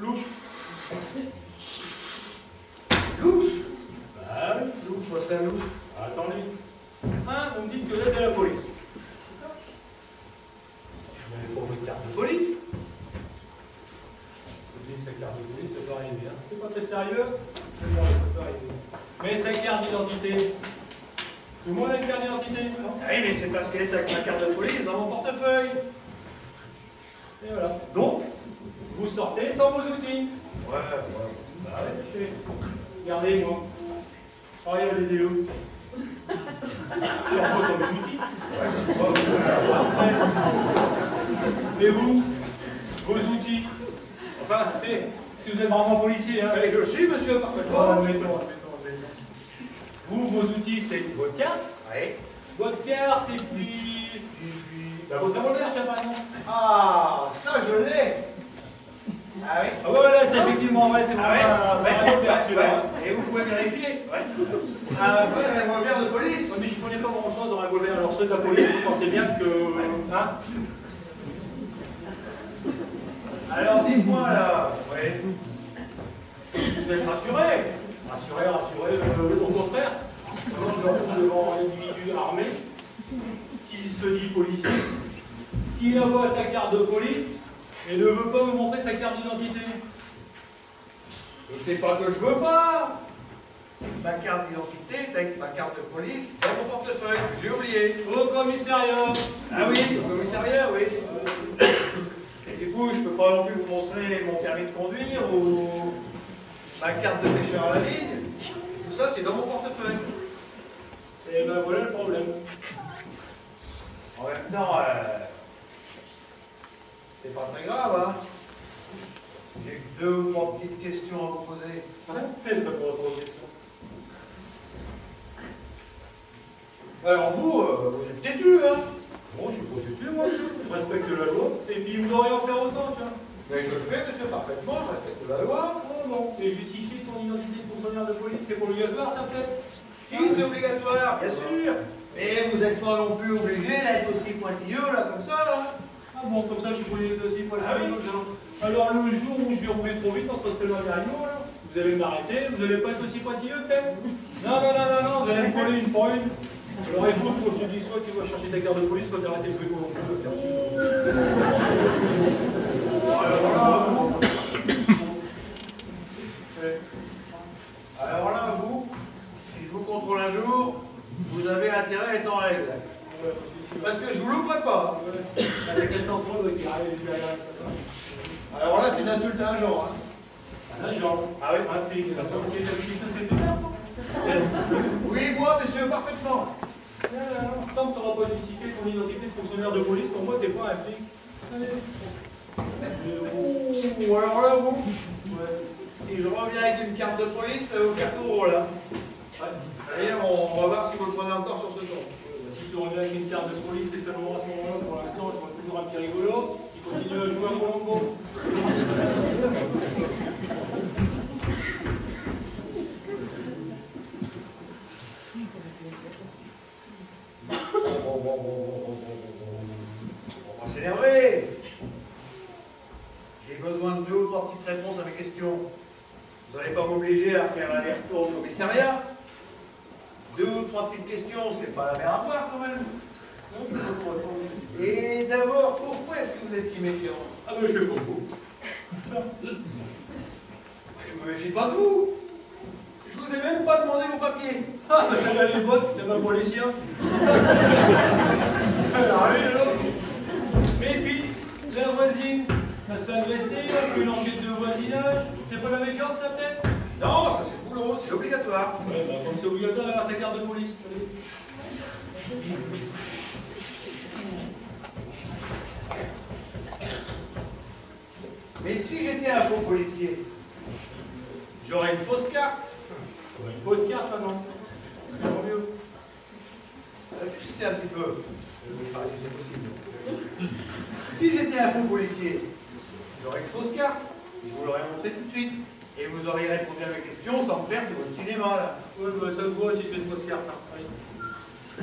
Louche. Louche? Bah oui, louche, what's la louche? Attendez. Hein, vous me dites que vous êtes de la police. Vous n'avez pas votre carte de police? Vous dites sa carte de police, ça peut arriver. Hein. C'est pas très sérieux? Ça peut arriver. Mais sa carte d'identité. Tout le monde a une carte d'identité? Ah oui, mais c'est parce qu'elle est avec ma carte de police dans mon portefeuille. Et voilà. Donc, vous sortez sans vos outils. Ouais. Bah ouais, regardez-moi. Regardez les vidéos. Je repose sur mes outils. Et vous, vos outils. Enfin, si vous êtes vraiment policier, hein. Mais je suis, monsieur, parfaitement. Admettons. Vous, vos outils, c'est votre carte. Oui. Votre carte et puis votre revolver, tiens, par exemple. Ah, ça je l'ai. Ah oui. Ah ouais, voilà, c'est effectivement, ouais, c'est Ah ouais, un revolver, celui-là. Et vous pouvez vérifier. Ouais. Un revolver de police. Ouais, mais je ne connais pas grand-chose dans un revolver. Alors ceux de la police, vous pensez bien que... Hein? Alors dites-moi là. Oui. Vous êtes rassuré. Rassuré, au contraire. Maintenant, je me retrouve devant un individu armé qui se dit policier, qui n'a pas sa carte de police et ne veut pas me montrer sa carte d'identité. Et c'est pas que je veux pas. Ma carte d'identité est avec ma carte de police dans mon portefeuille. J'ai oublié. Au commissariat. Ah oui, au commissariat, oui. Et du coup, je peux pas non plus vous montrer mon permis de conduire ou ma carte de pêcheur à la ligne. Tout ça, c'est dans mon portefeuille. Et ben voilà le problème. En même temps, c'est pas très grave, hein. J'ai que 2 ou 3 petites questions à vous poser. Faites pas pour répondre aux questions. Alors vous êtes têtu, hein. Bon, je suis pas têtu, moi, monsieur. Je respecte la loi. Et puis, vous devriez en faire autant, tiens. Mais je le fais, monsieur, parfaitement, je respecte la loi. Oh non. Et justifier son identité de fonctionnaire de police, c'est obligatoire, ça peut-être? Si, c'est obligatoire, bien sûr. Mais vous n'êtes pas non plus obligé d'être aussi pointilleux, là, comme ça, là. Ah bon, comme ça, je suis poigné aussi pour Ah oui. Alors, le jour où je vais rouler trop vite entre Stella et Rio, là, vous allez m'arrêter, vous n'allez pas être aussi pointilleux, peut-être? Non, vous allez me coller une pour une. Alors écoute, moi je te dis, soit tu vas chercher ta carte de police, soit t'arrêter de jouer Colombo. Alors là, vous, si je vous contrôle un jour, vous avez intérêt à être en règle. Parce que je vous louperai pas. Avec les centraux qui arrivent derrière. Alors là, c'est une insulte à un genre. Hein. Un genre. Ah oui. Un flic. T'as pas essayé d'habiter ça de faire, toi? Oui, moi, monsieur, parfaitement. Tant que tu n'auras pas justifié ton identité de fonctionnaire de police, pour moi, tu n'es pas un flic. Ou alors là, vous, si je reviens avec une carte de police, ça va vous faire tout drôle, là. D'ailleurs, on va voir si vous le prenez encore sur ce ton. Si tu reviens avec une carte de police, c'est seulement à ce moment-là, pour l'instant, je vois toujours un petit rigolo qui continue à jouer à Colombo. On va s'énerver. J'ai besoin de 2 ou 3 petites réponses à mes questions. Vous n'allez pas m'obliger à faire l'aller-retour au commissariat. 2 ou 3 petites questions, c'est pas la mer à boire quand même. Et d'abord, pourquoi est-ce que vous êtes si méfiant? Ah ben je fais comme vous. Je me méfie pas de vous. Je vous ai même pas demandé vos papiers. Ah ben ça va les bottes, t'es pas policier. Alors oui, alors. Mais puis, la voisine, elle se fait agresser, elle fait une enquête de voisinage. C'est pas la méfiance, ça peut-être? Non, ça c'est le boulot, c'est obligatoire. Ouais, ben comme c'est obligatoire d'avoir sa carte de police. Allez. Mais si j'étais un faux policier, j'aurais une fausse carte. Une fausse carte maintenant. Tant mieux. Réfléchissez un petit peu. Si c'est possible. Si j'étais un faux policier, j'aurais une fausse carte. Je vous l'aurais montré tout de suite. Et vous auriez répondu à mes questions sans me faire de votre cinéma, là. Ouais, bah, ça se voit si c'est une fausse carte. Hein. Allez.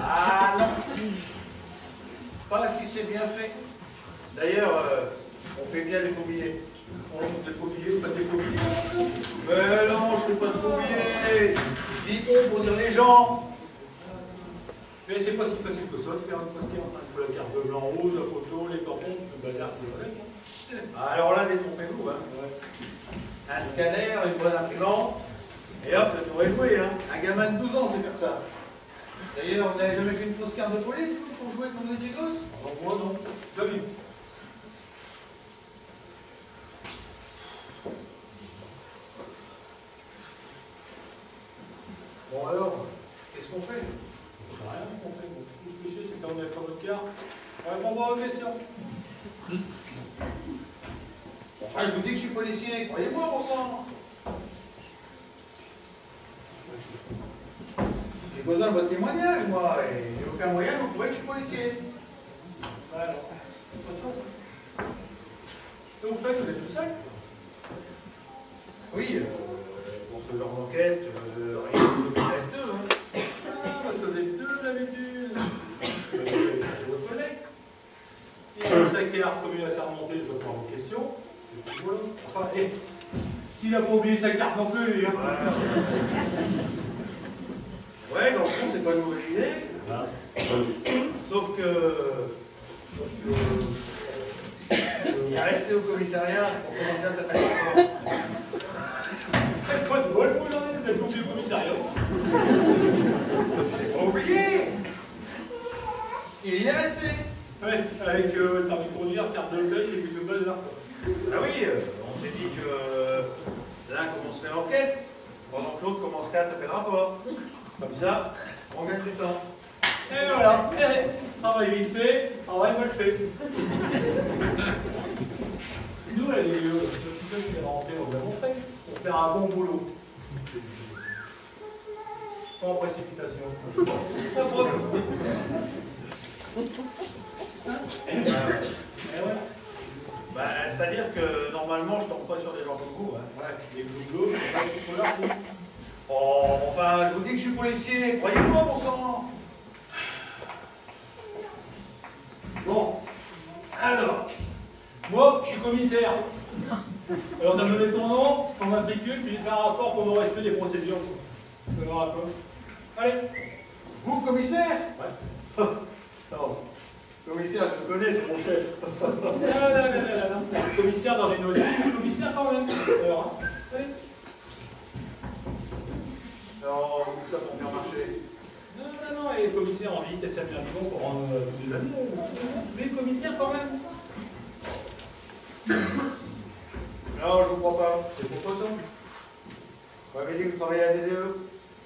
Ah non. Pas si c'est bien fait. D'ailleurs, on fait bien les faux billets. Oh, des faux billets, vous faites des faux billets? Mais non, je ne fais pas de faux billets. Je dis bon pour dire les gens. Mais c'est pas si facile que ça de faire une fausse carte. Il faut la carte blanc rouge, la photo, les tampons, le bazar qui va avec. Alors là, détrompez-vous. Hein. Ouais. Un scanner, une bonne imprimante, et hop, le tour est joué. Hein. Un gamin de 12 ans sait faire ça. D'ailleurs, vous n'avez jamais fait une fausse carte de police pour jouer quand vous étiez gosse? Moi non, jamais. Bon alors, qu'est-ce qu'on fait? Je sais rien ce qu'on fait. Tout ce que je sais, c'est qu'on n'a pas votre carte. On répond pas aux questions. Enfin, je vous dis que je suis policier, croyez-moi, bon sang. J'ai besoin de votre témoignage, moi, et j'ai aucun moyen de vous prouver que je suis policier. Alors, autre chose. Et vous faites, vous êtes tout seul? Oui, pour ce genre d'enquête, rien de vous être deux. Hein. Ah, parce que vous êtes deux d'habitude. Vous avez votre collègue. Et comme ça qui a reconnu à s'arremonter, je vais prendre vos questions. Et puis voilà. Enfin, s'il n'a pas oublié sa carte non plus, hein. Ouais, dans le fond, c'est pas une mauvaise idée. Ah. Sauf que il est resté au commissariat pour commencer à taper le corps. Faites pas de bol, vous, là, vous êtes confié au commissariat. Je l'ai pas oublié. Il y est resté. Ouais, avec le permis de conduire, carte de paye et puis le bazar. Ah oui, on s'est dit que l'un commencerait l'enquête, pendant que l'autre commencerait à taper le rapport. Comme ça, on gagne du temps. Et voilà, travail vite fait, travail mal fait. Nous, les officiels qui sont rentrés, on l'avons fait, pour faire un bon boulot. Sans précipitation. Pas trop. Bah, c'est-à-dire que normalement, je tombe pas sur des gens comme vous. Hein. Ouais, les glouglous, il faut leur dire. Oh, enfin, je vous dis que je suis policier, croyez-moi, bon sang. Bon, alors, moi, je suis commissaire. Alors, t'as donné ton nom, ton matricule, puis faire un rapport pour le respect des procédures. Je fais un rapport. Allez. Vous, commissaire? Ouais. Non. Commissaire, je le connais, c'est mon chef. Non. Commissaire dans une autre ville, commissaire quand même. Alors, hein. Allez. Non, tout ça pour faire marcher. Non, et le commissaire en vitesse à bien vivant pour rendre tous les amis. Mais le commissaire quand même. Non, je vous crois pas. C'est pourquoi ça? Vous m'avez dit que vous travaillez à DDE.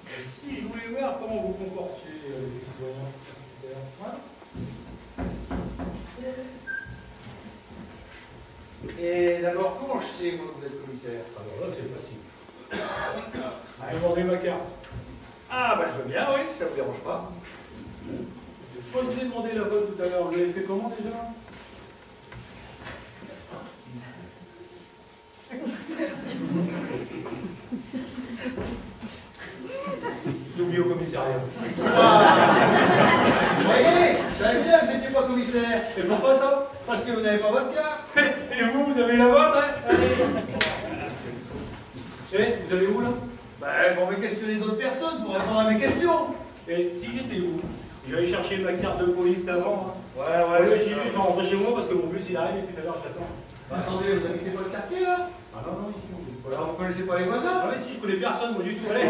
Et si je voulais voir comment vous comportiez, les citoyens. Voilà. Et d'abord, comment je sais, moi, que vous êtes commissaire? Alors là, c'est facile. Demandez ma carte. Ah, bah je veux bien, oui, si ça vous dérange pas. Moi, je vous ai demandé la vote tout à l'heure. Vous l'avez fait comment déjà? J'ai oublié au commissariat. Vous voyez, je savais bien que vous n'étiez pas commissaire. Et pourquoi ça? Parce que vous n'avez pas votre carte. Et vous avez la vôtre, hein? Et vous allez où là? Ben, je m'en vais questionner d'autres personnes pour répondre à mes questions. Et si j'étais où? J'allais chercher ma carte de police avant. Hein. Ouais, J'y vais, je vais rentrer chez moi parce que mon bus il arrive et puis tout à l'heure j'attends. Bah, attendez, vous habitez pas le quartier là? Ah non, ici mon bus. Alors vous connaissez pas les voisins? Ah oui, si, je connais personne, moi du tout. Allez.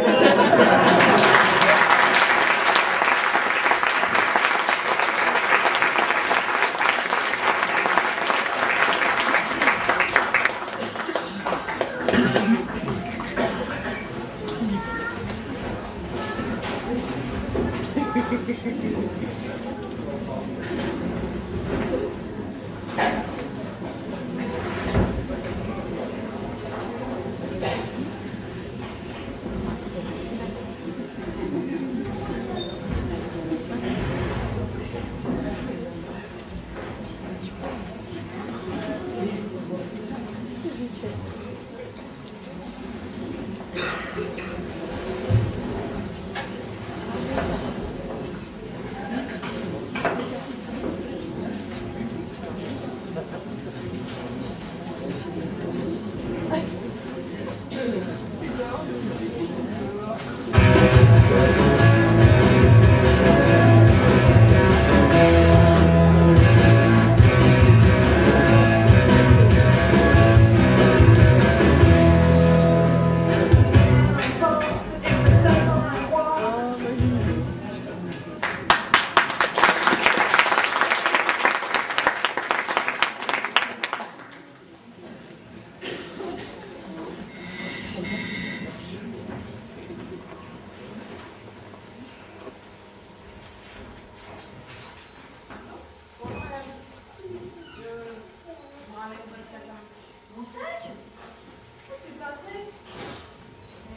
fait?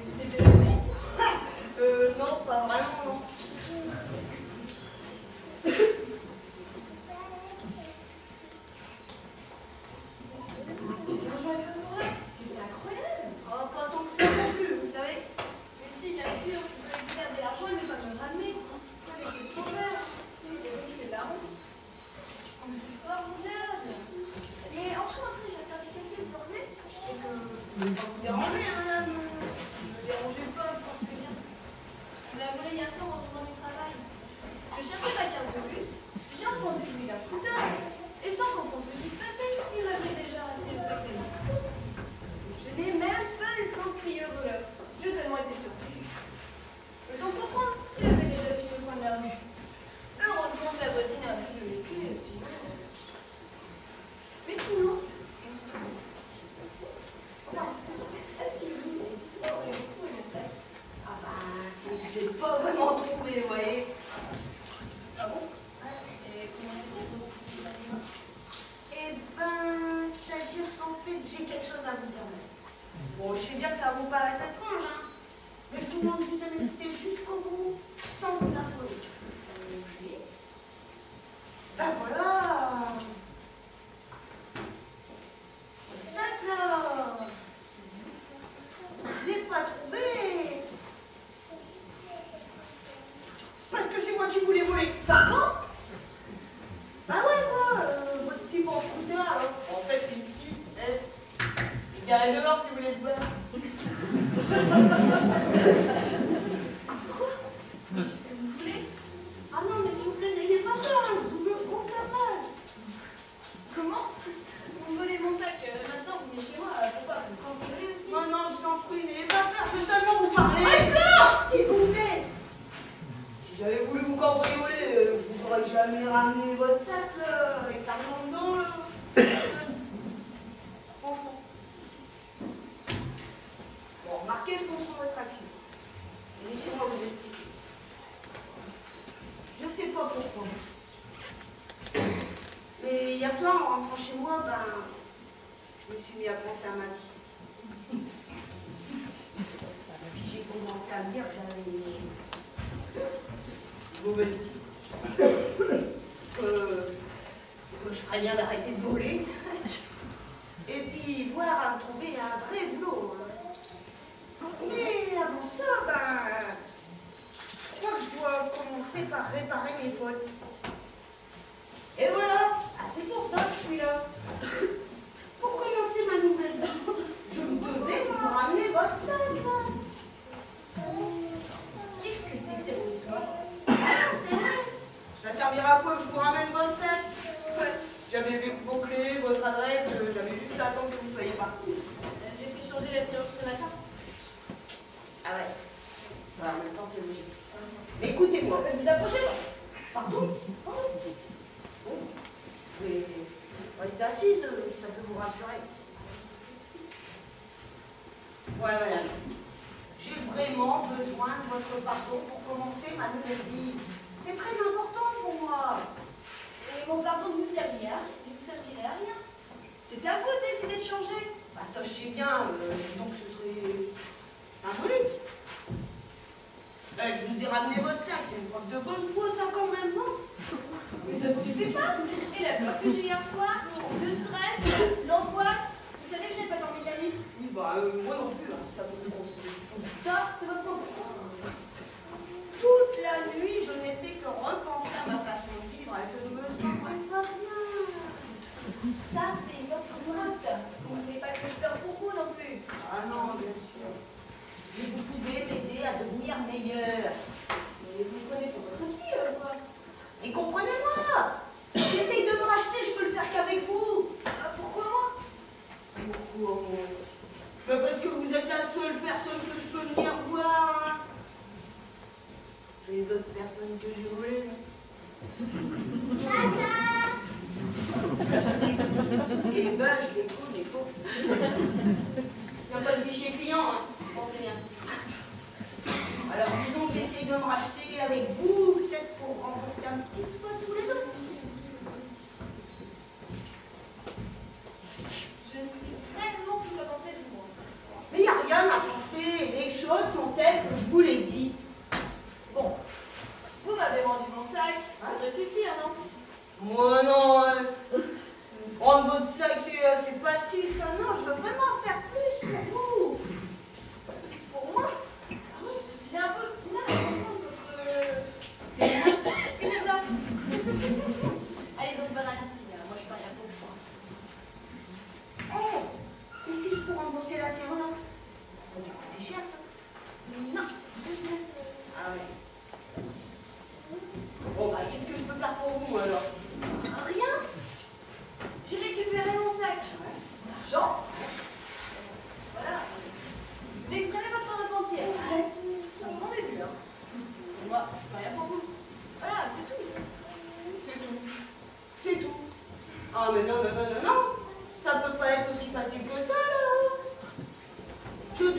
Vous êtes de la police? Non, pas vraiment, non. Bonjour avec votre courage. C'est incroyable. Oh, pas tant que ça non plus, vous savez. Mais si, bien sûr, vous allez vous garder l'argent et ne pas me le ramener. Non, mais c'est trop vert. C'est une question qui fait de la honte. Oh, mais c'est formidable. Mais entrez, je vais faire du café, vous en voulez? C'est que je ne vais pas vous déranger, hein, madame. Ne me dérangez pas, vous pensez bien. On l'a volé hier soir en revenant du travail. Je cherchais ma carte de bus, j'ai entendu le bruit d'un scooter. Et sans comprendre ce qui se passait, il m'avait déjà rassuré le sac de main. Je n'ai même pas eu le temps de crier au voleur. J'ai tellement été surprise. Le temps de comprendre, il avait déjà fini au coin de la rue. Heureusement que la voisine a pris le vécu aussi. Mais sinon, non, est-ce qu'il vous est le sac? Ah bah, c'est que je n'ai pas vraiment trouvé, vous voyez. Ah bon? Et comment c'est-il? Eh ben, c'est-à-dire qu'en fait, j'ai quelque chose à vous dire. Bon, je sais bien que ça va vous paraître étrange, hein. Mais je vous demande juste de m'écouter jusqu'au bout, sans vous affoler. Oui. Ben voilà. Ça là. Je l'ai pas trouvé. Parce que c'est moi qui vous l'ai volé. Pardon? Bah ouais, moi, votre type en scooter, alors. En fait, c'est une fille, elle. Garez dehors si vous voulez le voir. Qu'est-ce que vous voulez? Ah non, mais s'il vous plaît, n'ayez pas peur, je vous le aucun mal. Comment? Vous me volez mon sac, maintenant vous venez chez moi, pourquoi? Vous cambriolez aussi? Non, non, je vous en prie, n'ayez pas peur, je veux seulement vous parler. D'accord! S'il vous plaît. Si j'avais voulu vous cambrioler, je vous aurais jamais ramené votre sac, là, avec l'argent dedans, là. Franchement. Bon, remarquez, je comprends votre action. Laissez-moi vous expliquer. Je sais pas pourquoi. Mais hier soir, en rentrant chez moi, ben, je me suis mis à penser à ma vie. Puis j'ai commencé à me dire que j'avais une mauvaise vie. Que je ferais bien d'arrêter de voler. Et puis voir à me trouver un vrai boulot. Mais avant ça, ben, je crois que je dois commencer par réparer mes fautes. Et voilà, ah, c'est pour ça que je suis là. Pour commencer ma nouvelle vie, je me devais vous ramener votre sac. Qu'est-ce que c'est que cette histoire? Ah, c'est vrai. Ça servira à quoi que je vous ramène votre sac? Ouais. J'avais vu vos clés, votre adresse, j'avais juste à attendre que vous soyez partis. J'ai fait changer la serrure ce matin. Ah ouais. Bah, en même temps, c'est logique. Mais écoutez-moi. Mais vous approchez pas. Pardon? Oh. Bon. Je vais rester assise, ça peut vous rassurer. Voilà, madame. J'ai vraiment besoin de votre pardon pour commencer ma nouvelle vie. C'est très important pour moi. Et mon pardon ne vous servirait à rien. C'est à vous de décider de changer. Bah ça je sais bien, disons que ce serait symbolique. Je vous ai ramené votre sac, c'est une preuve de bonne foi ça quand même, non? Mais ça ne suffit pas. Et la peur que j'ai hier soir, le stress, l'angoisse. Vous savez que je n'ai pas dormi de la nuit. Oui, bah moi non plus, hein, ça me prend. Ça, c'est votre problème. Toute la nuit, je n'ai fait que repenser à ma façon de vivre et je ne me sens pas bien. Ça, c'est votre faute. Vous ne voulez pas que je pleure pour vous non plus. Ah non, bien sûr. Mais vous pouvez m'aider à devenir meilleure. Mais vous prenez pour votre psy, quoi. Et comprenez-moi, j'essaye de me racheter, je peux le faire qu'avec vous. Pourquoi moi? Pourquoi moi? Bah parce que vous êtes la seule personne que je peux venir voir. Hein. Les autres personnes que j'ai volées. Eh ben, je les connais pas. Il n'y a pas de fichier client, hein. Pensez bien. Alors, disons que j'essaye de me racheter avec vous, peut-être pour rembourser un petit peu tous les autres. Je ne sais vraiment plus quoi penser de vous. Mais il n'y a rien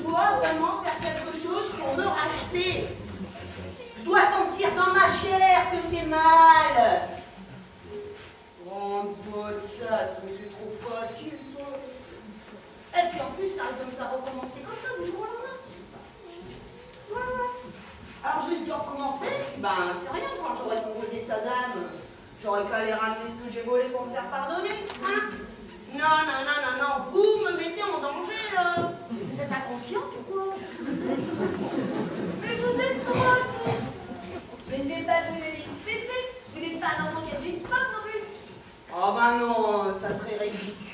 dois vraiment faire quelque chose pour me racheter. Je dois sentir dans ma chair que c'est mal. Grande faute, ça, c'est trop facile, ça. Et puis en plus, ça va me faire recommencer comme ça du jour au lendemain. Ouais. Alors juste de recommencer, ben c'est rien, quand j'aurai mon beau état d'âme, j'aurais qu'à aller ramener ce que j'ai volé pour me faire pardonner, hein. Non, vous me mettez en danger, là. Vous êtes inconsciente ou quoi? Mais vous êtes drôle, vous. Mais je ne vais pas vous défesser. Vous n'êtes pas un enfant qui a vu une porte non plus. Oh ben non, ça serait ridicule.